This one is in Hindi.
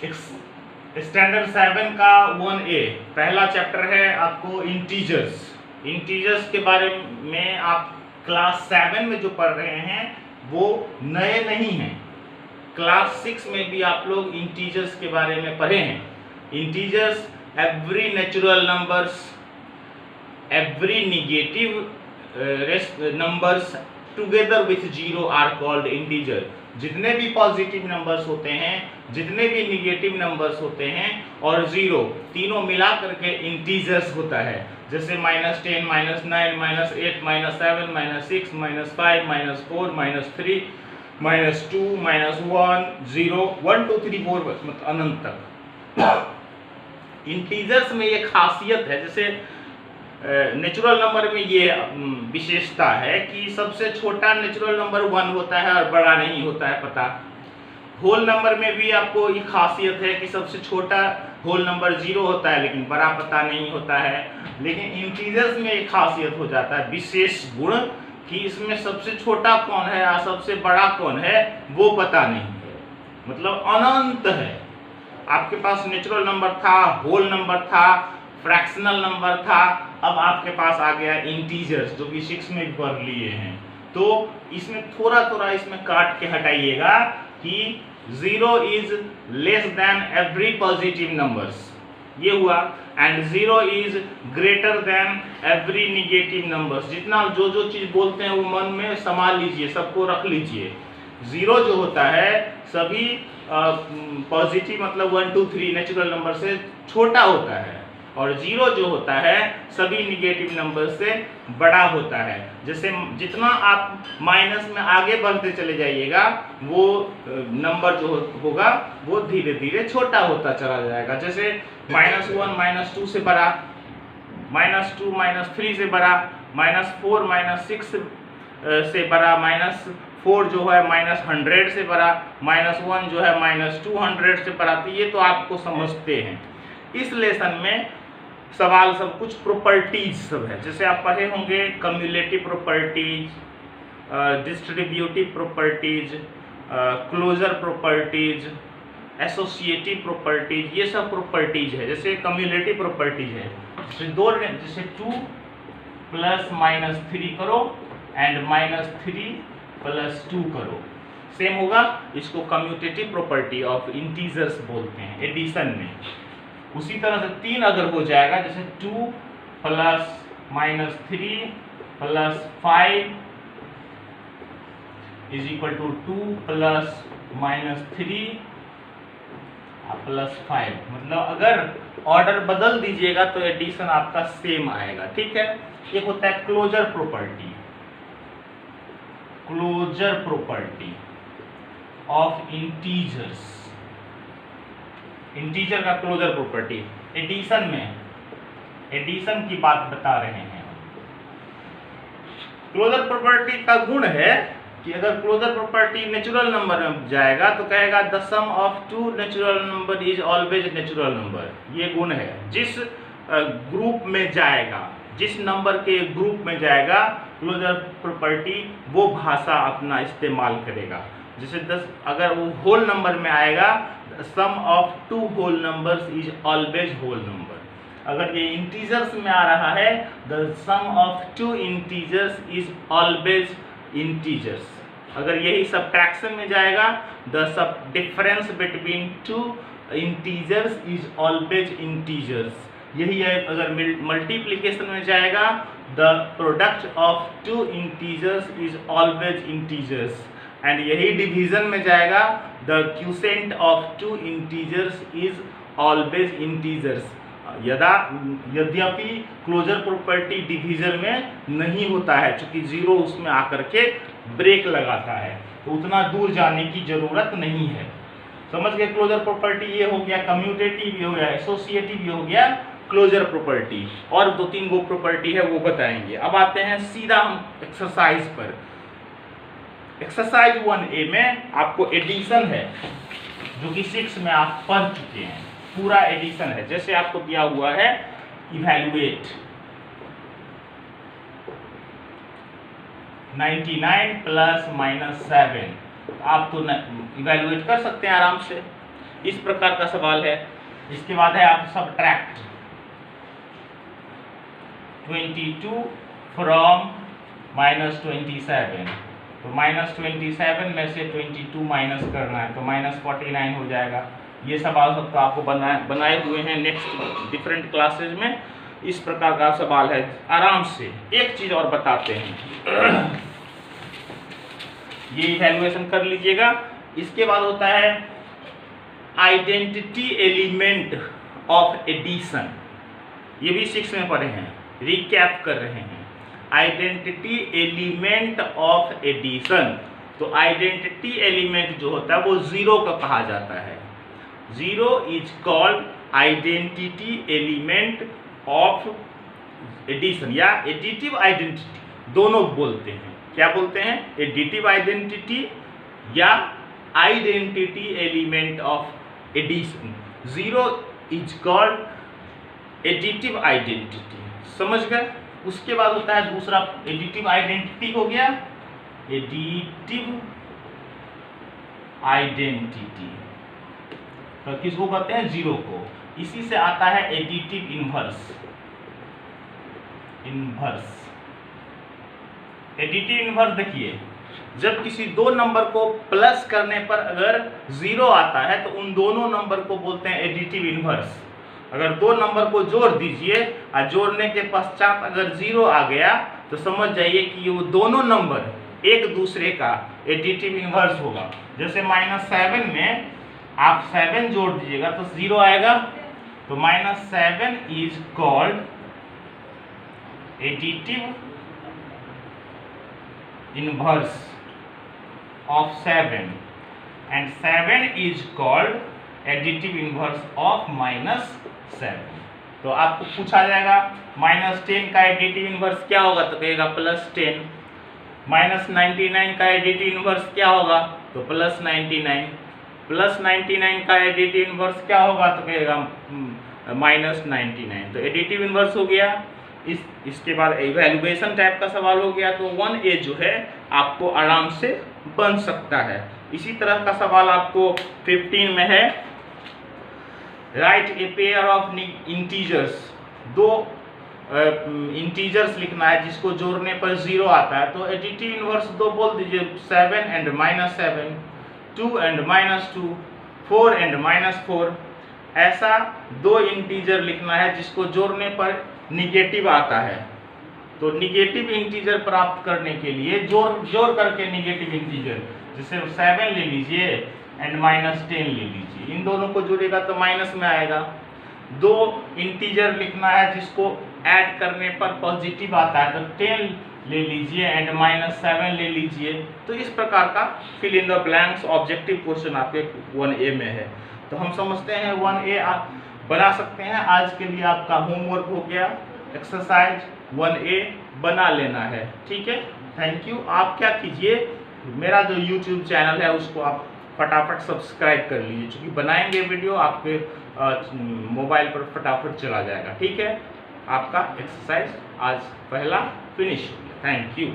स्टैंडर्ड 7 का 1A पहला चैप्टर है आपको इंटीजर्स। इंटीजर्स के बारे में आप क्लास 7 में जो पढ़ रहे हैं वो नए नहीं हैं। क्लास 6 में भी आप लोग इंटीजर्स के बारे में पढ़े हैं। Integers every natural numbers, every negative numbers together with zero are called integer. जितने भी पॉजिटिव नंबर्स होते हैं, जितने भी निगेटिव नंबर्स होते हैं और जीरो, तीनों मिला करके इंटीजर्स होता है। जैसे -10, -9, -8, -7, -6, -5, -4, -3, -2, -1, 0, 1 2 3 4 मतलब अनंत तक। इंटीजर्स में ये खासियत है, जैसे नेचुरल नंबर में ये विशेषता है कि सबसे छोटा नेचुरल नंबर 1 होता है और बड़ा नहीं होता है पता। होल नंबर में भी आपको ये खासियत है कि सबसे छोटा होल नंबर 0 होता है लेकिन बड़ा पता नहीं होता है। लेकिन इंटीजर्स में एक खासियत हो जाता है, विशेष गुण, कि इसमें सबसे छोटा कौन है और सबसे बड़ा कौन है वो पता नहीं है, मतलब अनंत है। आपके पास नेचुरल नंबर था, होल नंबर था, फ्रैक्शनल नंबर था, अब आपके पास आ गया इंटीजर्स जो कि 6 में पढ़ लिए हैं। तो इसमें थोड़ा थोड़ा इसमें काट के हटाइएगा कि 0 is less than every positive numbers, ये हुआ, and 0 is greater than every negative numbers. जितना जो जो चीज बोलते हैं वो मन में संभाल लीजिए, सबको रख लीजिए। 0 जो होता है सभी पॉजिटिव मतलब 1 2 3 नेचुरल नंबर से छोटा होता है, और 0 जो होता है सभी निगेटिव नंबर से बड़ा होता है। जैसे जितना आप माइनस में आगे बढ़ते चले जाइएगा वो नंबर जो होगा वो धीरे धीरे छोटा होता चला जाएगा। जैसे -1 -2 से बड़ा, -2 -3 से बड़ा, -4 -6 से बड़ा, -4 जो है -100 से बड़ा, -1 जो है -200 से बड़ा। तो ये तो आपको समझते हैं। इस लेसन में सवाल सब कुछ प्रॉपर्टीज सब है, जैसे आप पढ़े होंगे cumulative properties, distributive properties, closure properties, associative properties, ये सब प्रॉपर्टीज है। जैसे कम्युलेटिव प्रॉपर्टीज है, जैसे 2 प्लस -3 करो एंड -3 प्लस 2 करो, सेम होगा। इसको कम्यूटेटिव प्रॉपर्टी ऑफ इंटीजर्स बोलते हैं एडिशन में। उसी तरह से 3 अगर हो जाएगा, जैसे 2 plus -3 plus 5 is equal to 2 plus -3 plus 5, मतलब अगर ऑर्डर बदल दीजिएगा तो एडिशन आपका सेम आएगा, ठीक है। एक होता है closure property, closure property of integers, integer का क्लोजर प्रॉपर्टी। एडिशन में, एडिशन की बात बता रहे हैं। क्लोजर प्रॉपर्टी का गुण है कि अगर क्लोजर प्रॉपर्टी नेचुरल नंबर में जाएगा तो कहेगा the sum of 2 natural number is always natural number. ये गुण है, जिस ग्रुप में जाएगा, जिस नंबर के ग्रुप में जाएगा क्लोजर प्रॉपर्टी वो भाषा अपना इस्तेमाल करेगा। जैसे 10 अगर वो होल नंबर में आएगा, sum of 2 whole numbers is always whole number. अगर ये इंटीजर्स में आ रहा है, the sum of 2 integers is always integers. अगर यही सब्ट्रैक्शन में जाएगा, the sub difference between 2 integers is always integers. यही है अगर मल्टीप्लिकेशन में जाएगा, the product of 2 integers is always integers. And यही डिवीजन में जाएगा, the quotient of 2 integers is always integers. यद्यपि क्लोजर प्रॉपर्टी डिवीजन में नहीं होता है, क्योंकि 0 उसमें आकर के ब्रेक लगाता है, तो उतना दूर जाने की जरूरत नहीं है। समझ गए? क्लोजर प्रॉपर्टी ये हो गया, कम्यूटेटिव ये हो गया, एसोसिएटिव ये हो गया, क्लोजर प्रॉपर्टी। और 2-3 गो प्रॉपर्टी है वो बताएंगे। अब आते हैं सीधा हम एक्सरसाइज पर। एक्सरसाइज 1A में आपको एडिशन है, जो कि 6 में आप पढ़ चुके हैं, पूरा एडिशन है। जैसे आपको दिया हुआ है इवैल्यूएट 99 प्लस -7, आप तो इवैल्यूएट कर सकते हैं आराम से। इस प्रकार का सवाल है। इसके बाद है आप सब्ट्रैक्ट 22 फ्रॉम -27, तो -27 में से 22 माइनस करना है तो -49 हो जाएगा। ये सवाल सब तो आपको बनाए हुए हैं नेक्स्ट डिफरेंट क्लासेज में। इस प्रकार का सवाल है। आराम से एक चीज और बताते हैं, ये इवैल्यूएशन कर लीजिएगा। इसके बाद होता है आइडेंटिटी एलिमेंट ऑफ एडिशन, ये भी 6 में पढ़े हैं, रिकैप कर रहे हैं। आइडेंटिटी एलिमेंट ऑफ एडिशन, तो आइडेंटिटी एलिमेंट जो होता है वो 0 का कहा जाता है। 0 is called identity element of addition या एडिटिव आइडेंटिटी, दोनों बोलते हैं। क्या बोलते हैं? एडिटिव आइडेंटिटी या identity element of addition. 0 is called additive identity, समझ गए? उसके बाद होता है दूसरा एडिटिव आइडेंटिटी हो गया, एडिटिव आइडेंटिटी तो किसको कहते हैं? 0 को। इसी से आता है एडिटिव इनवर्स। एडिटिव इनवर्स देखिए, जब किसी दो नंबर को प्लस करने पर अगर 0 आता है तो उन दोनों नंबर को बोलते हैं एडिटिव इनवर्स। अगर दो नंबर को जोड़ दीजिए और जोड़ने के पश्चात अगर 0 आ गया तो समझ जाइए कि वो दोनों नंबर एक दूसरे का एडिटिव इनवर्स होगा। जैसे -7 में आप 7 जोड़ दीजिएगा तो 0 आएगा, तो -7 is called additive inverse of 7 and 7 is called additive inverse of -7। तो आपको पूछा जाएगा -10 का एडिटिव इनवर्स क्या होगा तो कहेगा +10। -99 का एडिटिव इनवर्स क्या होगा तो +99। +99 का एडिटिव इनवर्स क्या होगा तो कहेगा -99। तो एडिटिव इनवर्स हो गया। इसके बाद इवैल्यूएशन टाइप का सवाल हो गया, तो 1A जो है आपको आराम से बन सकता है। इसी तरह का सवाल आपको 15 में है, right a pair of integers. दो इंटीजर्स लिखना है जिसको जोड़ने पर 0 आता है, तो एडिटिव इनवर्स दो बोल दीजिए, 7 and -7, 2 and -2, 4 and -4। ऐसा दो इंटीजर लिखना है जिसको जोड़ने पर निगेटिव आता है। तो निगेटिव इंटीजर प्राप्त करने के लिए जोड़ करके निगेटिव इंटीजर, जैसे 7 ले लीजिए एंड -10 ले लीजिए, इन दोनों को जोड़ेगा तो माइनस में आएगा। दो इंटीजर लिखना है जिसको ऐड करने पर पॉजिटिव आता है, तो 10 ले लीजिए एंड -7 ले लीजिए। तो इस प्रकार का fill in the blanks objective question आपके 1A में है। तो हम समझते हैं 1A आप बना सकते हैं। आज के लिए आपका होमवर्क हो गया, एक्सरसाइज 1A बना लेना है, ठीक है। Thank you. आप क्या कीजिए, मेरा जो YouTube चैनल है उसको आप फटाफट सब्सक्राइब कर लीजिए, क्योंकि बनाएंगे वीडियो आपके मोबाइल पर फटाफट चला जाएगा, ठीक है। आपका एक्सरसाइज आज पहला फिनिश हो गया। Thank you.